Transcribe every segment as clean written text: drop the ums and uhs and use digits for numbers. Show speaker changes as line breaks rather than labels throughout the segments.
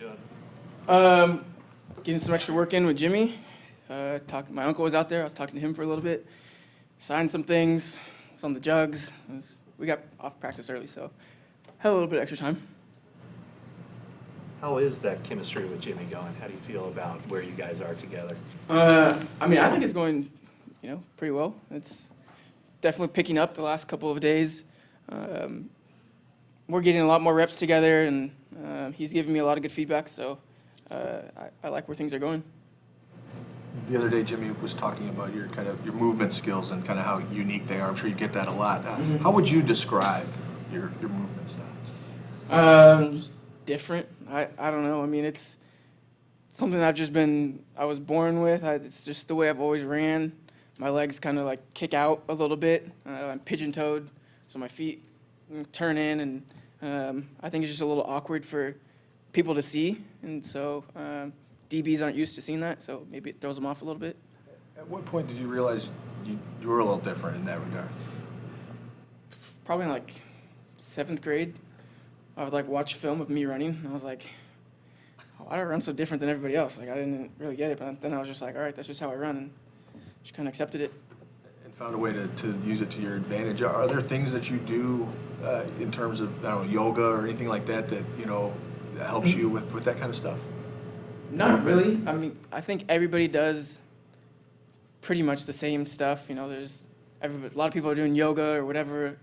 doing?
Getting some extra work in with Jimmy. My uncle was out there. I was talking to him for a little bit. Signed some things. Was on the jugs. We got off practice early, so had a little bit of extra time.
How is that chemistry with Jimmy going? How do you feel about where you guys are together?
I think it's going, pretty well. It's definitely picking up the last couple of days. We're getting a lot more reps together, and he's giving me a lot of good feedback, so I like where things are going.
The other day, Jimmy was talking about your movement skills and kind of how unique they are. I'm sure you get that a lot. How would you describe your movement style?
Just different. I don't know. I mean, it's something I was born with. It's just the way I've always ran. My legs kind of like kick out a little bit. I'm pigeon-toed, so my feet turn in, and I think it's just a little awkward for people to see, and so DBs aren't used to seeing that, so maybe it throws them off a little bit.
At what point did you realize you were a little different in that regard?
Probably in like 7th grade. I would watch film of me running, and I was like, why do I run so different than everybody else? I didn't really get it, but then I was just like, all right, that's just how I run, and just kind of accepted it.
And found a way to use it to your advantage. Are there things that you do in terms of, yoga or anything like that that helps you with that kind of stuff?
Not really. I mean, I think everybody does pretty much the same stuff. There's a lot of people are doing yoga or whatever.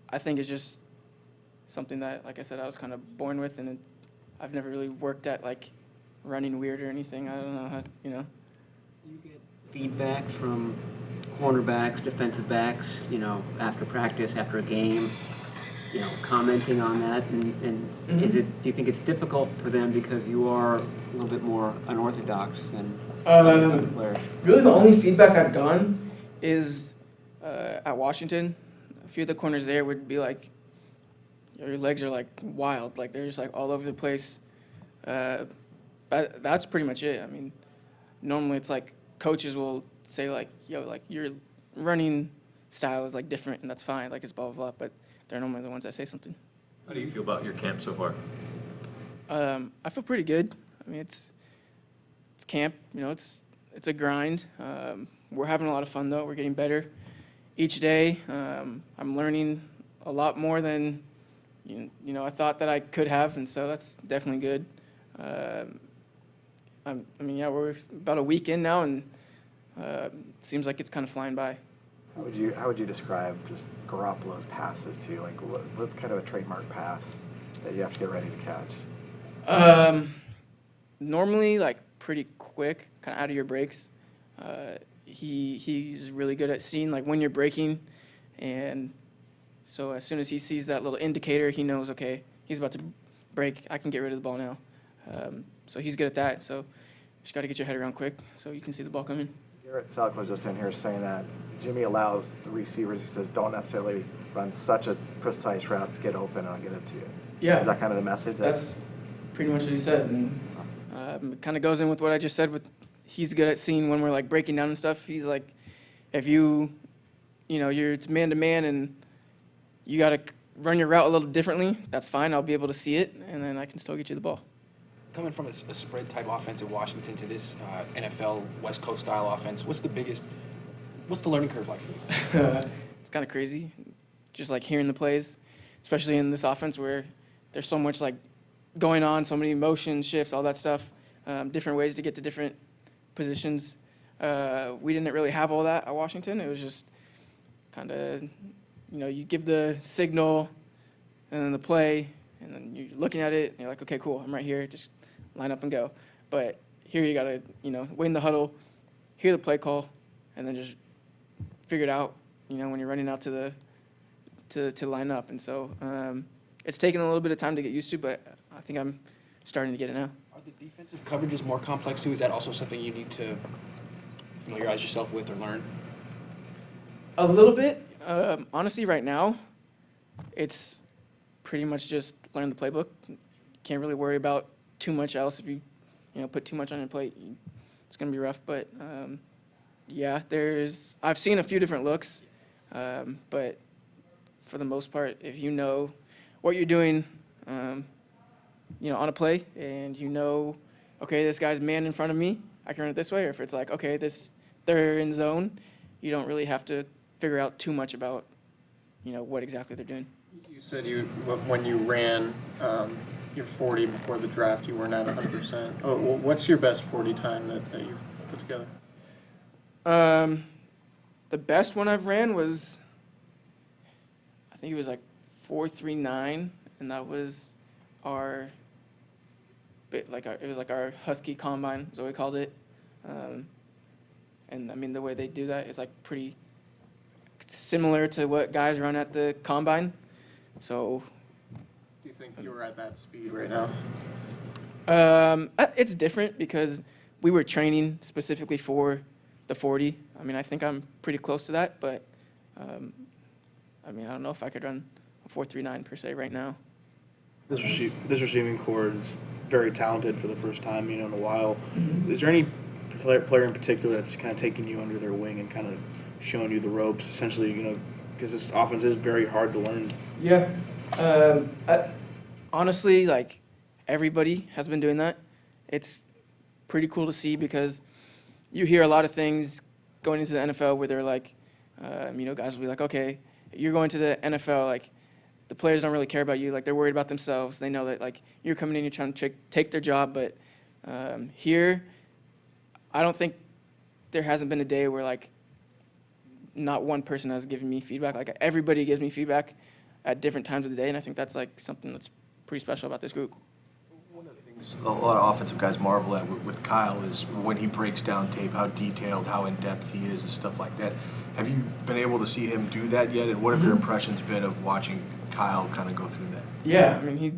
I think it's just something that, like I said, I was kind of born with, and I've never really worked at running weird or anything. I don't know how,
You get feedback from cornerbacks, defensive backs, after practice, after a game, commenting on that, and do you think it's difficult for them because you are a little bit more unorthodox than other players?
Really, the only feedback I've gotten is at Washington. A few of the corners there would be like, your legs are wild, they're just all over the place. But that's pretty much it. I mean, normally it's coaches will say your running style is different, and that's fine, it's blah blah blah. But they're normally the ones that say something.
How do you feel about your camp so far?
I feel pretty good. I mean, it's camp. It's a grind. We're having a lot of fun though. We're getting better each day. I'm learning a lot more than I thought that I could have, and so that's definitely good. We're about a week in now, and it seems like it's kind of flying by.
How would you describe just Garoppolo's passes to you? What's kind of a trademark pass that you have to get ready to catch?
Normally, pretty quick, kind of out of your breaks. He's really good at seeing when you're breaking, and so as soon as he sees that little indicator, he knows, okay, he's about to break. I can get rid of the ball now. So he's good at that. So you just got to get your head around quick so you can see the ball coming.
Garrett Selk was just in here saying that Jimmy allows the receivers, he says, don't necessarily run such a precise route to get open and I'll get it to you.
Yeah.
Is that kind of the message?
That's pretty much what he says. And it kind of goes in with what I just said. He's good at seeing when we're breaking down and stuff. He's like, if it's man to man and you got to run your route a little differently, that's fine. I'll be able to see it, and then I can still get you the ball.
Coming from a spread type offense in Washington to this NFL West Coast style offense, what's the learning curve like for you?
It's kind of crazy, just hearing the plays, especially in this offense where there's so much going on, so many motion shifts, all that stuff, different ways to get to different positions. We didn't really have all that at Washington. It was just kind of, you give the signal and then the play, and then you're looking at it, and you're like, okay, cool, I'm right here, just line up and go. But here you got to, wait in the huddle, hear the play call, and then just figure it out, when you're running out to line up. And so it's taken a little bit of time to get used to, but I think I'm starting to get it now.
Are the defensive coverages more complex too? Is that also something you need to familiarize yourself with or learn?
A little bit. Honestly, right now, it's pretty much just learn the playbook. Can't really worry about too much else. If you put too much on your plate, it's going to be rough. But yeah, I've seen a few different looks, but for the most part, if you know what you're doing, on a play, and okay, this guy's man in front of me, I can run it this way. Or if it's like, okay, they're in zone, you don't really have to figure out too much about, what exactly they're doing.
You said when you ran your 40 before the draft, you weren't at 100%. Oh, what's your best 40 time that you've put together?
The best one I've ran was, I think it was like 4.39, and that was our Husky combine is what we called it. And I mean, the way they do that is like pretty similar to what guys run at the combine. So
Do you think you were at that speed right now?
it's different because we were training specifically for the 40. I mean, I think I'm pretty close to that, but I don't know if I could run a 4.39 per se right now.
This receiving core is very talented for the first time, in a while. Is there any player in particular that's kind of taking you under their wing and kind of showing you the ropes, essentially, because this offense is very hard to learn?
Yeah. Honestly, like, everybody has been doing that. It's pretty cool to see because you hear a lot of things going into the NFL where they're like, guys will be like, okay, you're going to the NFL, like, the players don't really care about you. Like, they're worried about themselves. They know that, like, you're coming in, you're trying to take their job. But here, I don't think there hasn't been a day where, like, not one person has given me feedback. Like, everybody gives me feedback at different times of the day, and I think that's, like, something that's pretty special about this group.
One of the things a lot of offensive guys marvel at with Kyle is when he breaks down tape, how detailed, how in-depth he is and stuff like that. Have you been able to see him do that yet? And what have your impressions been of watching Kyle kind of go through that?
Yeah, I mean, he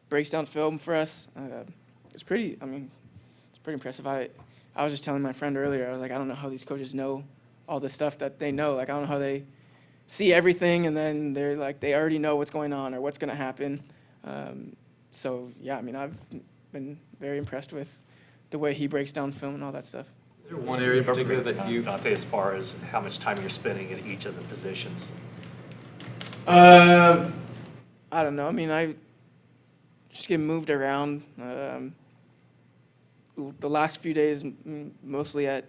breaks down film for us. It's pretty impressive. I was just telling my friend earlier, I was like, I don't know how these coaches know all the stuff that they know. Like, I don't know how they see everything and then they're like, they already know what's going on or what's going to happen. So, yeah, I mean, I've been very impressed with the way he breaks down film and all that stuff.
Is there one area in particular that you...
Dante, as far as how much time you're spending at each of the positions?
I don't know. I mean, I just get moved around. The last few days, mostly at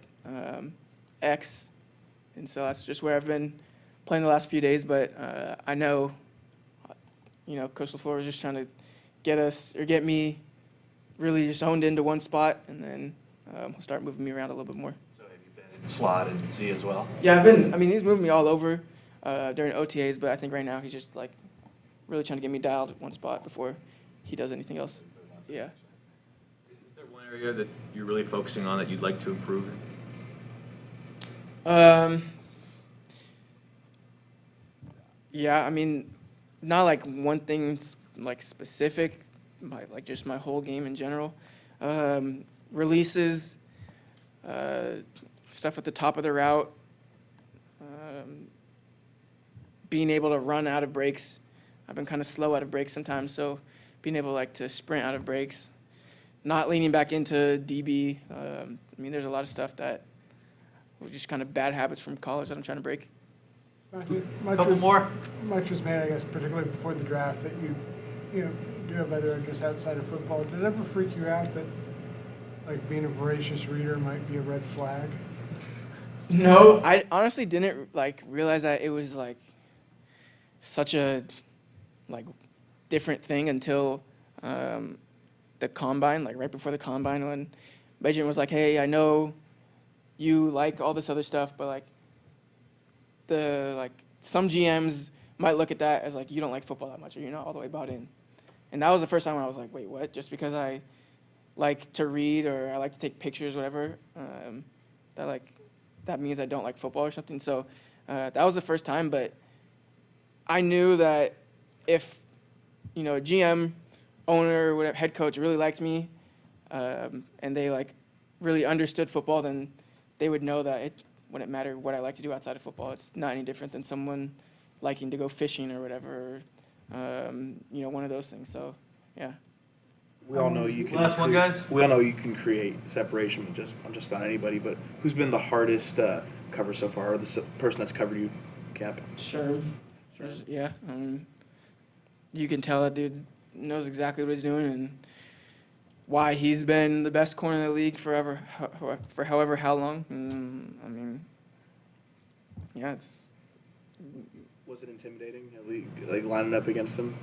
X, and so that's just where I've been playing the last few days. But I know, Coach LaFleur is just trying to get me really just honed into one spot, and then he'll start moving me around a little bit more.
So have you been in slot and Z as well?
Yeah, he's moving me all over during OTAs, but I think right now he's just like really trying to get me dialed at one spot before he does anything else. Yeah.
Is there one area that you're really focusing on that you'd like to improve in?
Yeah, I mean, not like one thing like specific, like just my whole game in general. Releases, stuff at the top of the route, being able to run out of breaks. I've been kind of slow out of breaks sometimes, so being able to sprint out of breaks, not leaning back into DB. There's a lot of stuff that were just kind of bad habits from college that I'm trying to break.
Couple more.
Much was made, I guess, particularly before the draft, that you do have other interests outside of football. Did it ever freak you out that, like, being a voracious reader might be a red flag?
No, I honestly didn't realize that it was such a different thing until the combine, right before the combine, when my agent was like, "Hey, I know you like all this other stuff, but some GMs might look at that as you don't like football that much, or you're not all the way bought in." And that was the first time when I was like, "Wait, what? Just because I like to read or I like to take pictures, whatever, that means I don't like football or something." So that was the first time, but I knew that if a GM, owner, whatever, head coach really liked me, and they really understood football, then they would know that it wouldn't matter what I like to do outside of football. It's not any different than someone liking to go fishing or whatever, or, one of those things. So, yeah.
We all know you can.
Last one, guys.
We all know you can create separation with just about anybody. But who's been the hardest cover so far, or the person that's covered you, Cap?
Sure. Yeah. You can tell that dude's knows exactly what he's doing and why he's been the best corner in the league forever, for however how long. I mean, yeah, it's
Was it intimidating, like lining up against him?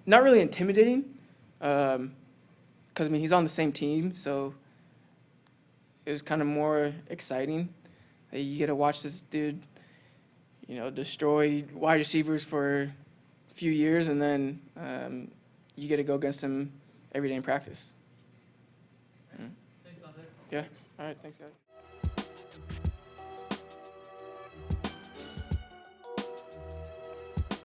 not really intimidating, because I mean he's on the same team, so it was kind of more exciting. You get to watch this dude, destroy wide receivers for a few years, and then you get to go against him every day in practice. Yeah. All right. Thanks, guys.